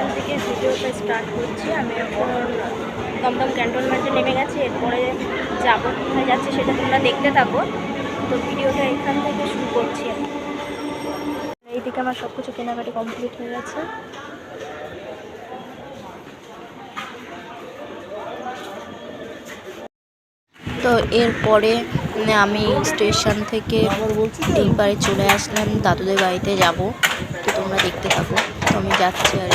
Station থেকে ভিডিওটা start করছি। আমি এখন দমদম ক্যান্টনমেন্টে নেমে গেছি। এরপরে যাবো, কোথায় যাচ্ছি সেটা তোমরা দেখতে থাকো। তো ভিডিওটা এখান থেকে শুরু করছি আমি। এইদিকে আমার সব কিছু কেনাকাটি কমপ্লিট হয়ে গেছে। তো এরপরে আমি স্টেশন থেকে এইবারে চলে আসলাম দাদুদের বাড়িতে যাব। তো তোমরা দেখতে থাকো। তো আমি যাচ্ছি আর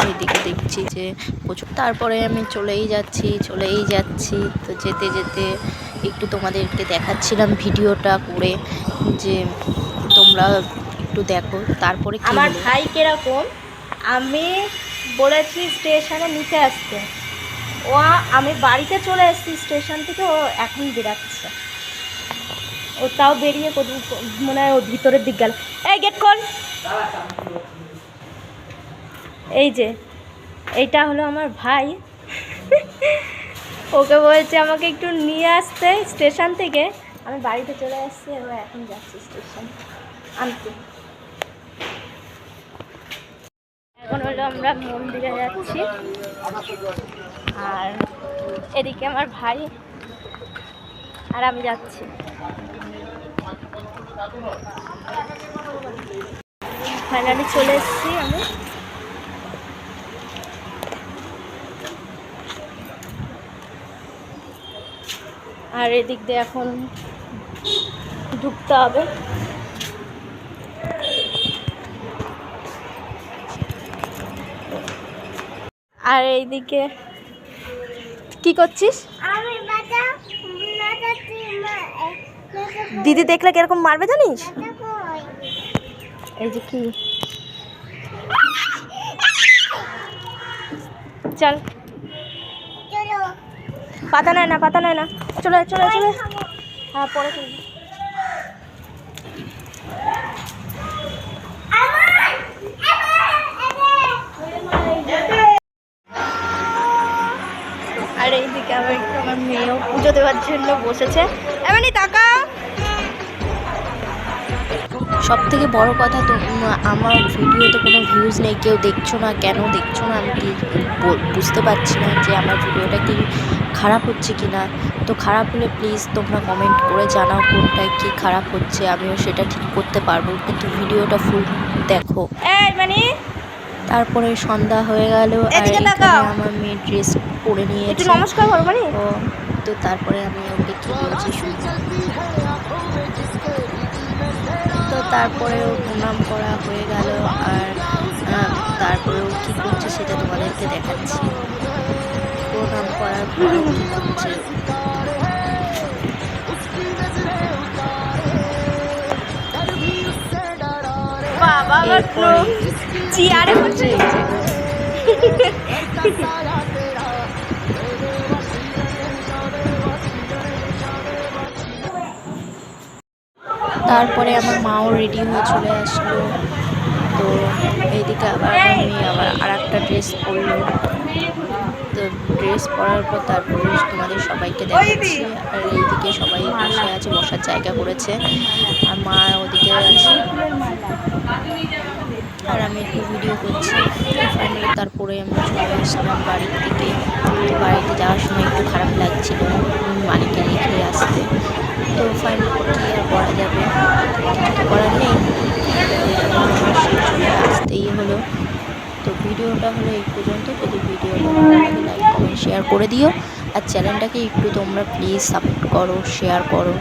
এইদিকে দেখছি যে প্রচুর। তারপরে আমি চলেই যাচ্ছি। তো যেতে যেতে একটু তোমাদেরকে দেখাচ্ছিলাম ভিডিওটা করে, যে তোমরা একটু দেখো। তারপরে আমার ভাই কিরকম, আমি বলেছি স্টেশনে নিতে আসতে, আমি বাড়িতে চলে এসেছি স্টেশন থেকে, ও এখন বেরাচ্ছে। ও তাও বেরিয়ে মনে হয় ও ভিতরের দিক গেল। এই গেট খোল। এই যে এইটা হলো আমার ভাই। ওকে বলছে আমাকে একটু নিয়ে আসতে স্টেশন থেকে। আমি বাড়িতে চলে আসছি, এবার এখন যাচ্ছি স্টেশন আনতে। এখন হলো আমরা মন্দিরে যাচ্ছি, আর এদিকে আমার ভাই আর আমি যাচ্ছি। ফাইনালি চলে এসেছি আমি। আর এদিক দিয়ে এখন ঢুকতে হবে। আর এইদিকে কি করছিস? দিদি দেখলে কিরকম মারবে জানিস? এই যে কি, চল পাতা নেয় না, চলে হ্যাঁ পরে চলবে। আর এইদিকে আবার একটু আমার মেয়েও পুজো দেওয়ার জন্য বসেছে। এমনি টাকা সব থেকে বড় কথা, তো আমার ভিডিওতে কোনো ভিউজ নেই, কেউ দেখছো না, কেন দেখছো না আমি বুঝতে পারছি না, যে আমার ভিডিওটা কি খারাপ হচ্ছে কি না। তো খারাপ হলে প্লিজ তোমরা কমেন্ট করে জানাও কোনটায় কি খারাপ হচ্ছে, আমিও সেটা ঠিক করতে পারবো, কিন্তু ভিডিওটা ফুল দেখো। তারপরে সন্ধ্যা হয়ে গেল, আর এখানে আমার মেয়ে ড্রেস পরে নিয়েছে। নমস্কার করবো। তো তারপরে আমি ওকে কি বলছি শুনি। তো তারপরেও প্রণাম করা হয়ে গেল, আর তারপরেও কী করছে সেটা তোমাদেরকে দেখাচ্ছি। প্রণাম করার পর কী করছে, চেয়ারে হচ্ছে। তারপরে আমার মাও রেডি হয়ে চলে আসলো। তো এইদিকে আবার আমি আবার আর একটা ড্রেস পরলো। তো ড্রেস পরার পর তারপরে তোমাদের সবাইকে দেখাচ্ছি। আর এইদিকে সবাই বসে আছে, বসার জায়গা করেছে, আর মা ওদিকে আছে, আর আমি একটু ভিডিও করছি। ফাইনালি তারপরে আমি চলে আসলাম বাড়ির দিকে। তো বাড়িতে যাওয়ার সময় একটু খারাপ লাগছিল মালিককে রেখে আসতে। তো ফাইনালি কী আর করা যাবে, কিছু তো করার নেই, চলে আসতেই হলো। তো ভিডিওটা হলো এই পর্যন্ত। যদি ভিডিওটা ভালো লাগে লাইক কমেন্ট শেয়ার করে দিও, আর চ্যানেলটাকে একটু তোমরা প্লিজ সাপোর্ট করো, শেয়ার করো।